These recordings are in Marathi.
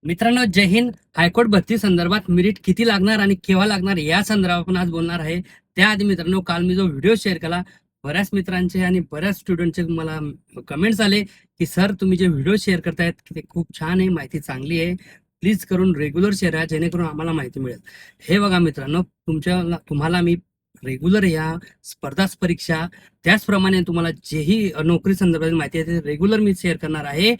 मित्रांनो, जय हिंद. हायकोर्ट भरती संदर्भात मेरिट किती लागणार आणि केव्हा लागणार या संदर्भात आपण आज बोलणार आहे. त्याआधी मित्रांनो, काल मी जो व्हिडिओ शेअर केला, बऱ्याच मित्रांचे आणि बऱ्याच स्टुडंटचे मला कमेंट्स आले की सर तुम्ही जे व्हिडिओ शेअर करतायत ते खूप छान आहे, माहिती चांगली आहे, प्लीज करून रेग्युलर शेअर करा जेणेकरून आम्हाला माहिती मिळेल. हे बघा मित्रांनो, तुम्हाला मी रेग्युलर या स्पर्धा परीक्षा त्याचप्रमाणे तुम्हाला जेही नोकरी संदर्भात माहिती आहे ते रेग्युलर मी शेअर करणार आहे.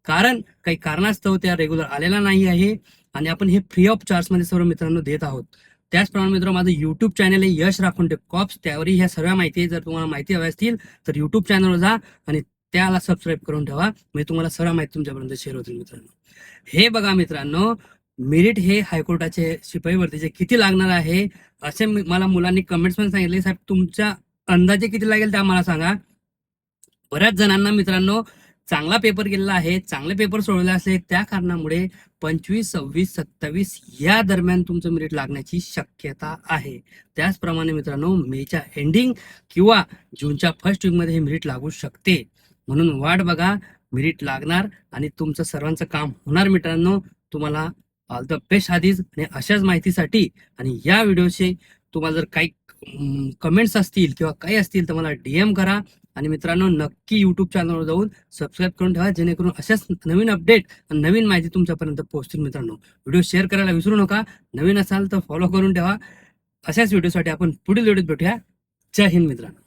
कारण काही कारणास्तव त्या रेग्युलर आलेला नाही आहे आणि आपण हे फ्री ऑफ चार्ज मध्ये सर्व मित्रांनो देत आहोत. त्याचप्रमाणे मित्रांनो, माझं युट्यूब चॅनल आहे यश राखोंडे कॉप्स, त्यावरही ह्या सर्व माहिती आहे. जर तुम्हाला माहिती हवी असतील तर युट्यूब चॅनलवर जा आणि त्याला सबस्क्राईब करून ठेवा, म्हणजे तुम्हाला सर्व माहिती तुमच्यापर्यंत शेअर होतील. मित्रांनो, हे बघा मित्रांनो, मेरिट हे हायकोर्टाचे शिपाई भरतीचे किती लागणार आहे असे मला मुलांनी कमेंट्स मध्ये सांगितले. साहेब तुमच्या अंदाजे किती लागेल ते आम्हाला सांगा. बऱ्याच जणांना मित्रांनो चांगला पेपर गेलेला आहे, चांगले पेपर सोडवले असले, त्या कारणामुळे 25, 26, 27 या दरम्यान तुमचं मेरिट लागण्याची शक्यता आहे. त्याचप्रमाणे मित्रांनो, मेच्या एंडिंग किंवा जूनच्या फर्स्ट वीकमध्ये हे मेरिट लागू शकते. म्हणून वाट बघा, मेरिट लागणार आणि तुमचं सर्वांचं काम होणार. मित्रांनो, तुम्हाला ऑल द बेस्ट आधीच. आणि अशाच माहितीसाठी आणि या व्हिडिओचे तुम्हाला जर काही कमेंट्स असतील किंवा काही असतील तर मला DM करा. आणि मित्रांनो, नक्की युट्यूब चॅनलवर जाऊन सबस्क्राईब करून ठेवा जेणेकरून अशाच नवीन अपडेट आणि नवीन माहिती तुमच्यापर्यंत पोहोचतील. मित्रांनो, व्हिडिओ शेअर करायला विसरू नका. नवीन असाल तर फॉलो करून ठेवा. अशाच व्हिडिओसाठी आपण पुढील व्हिडिओत भेटूया. जय हिंद मित्रांनो.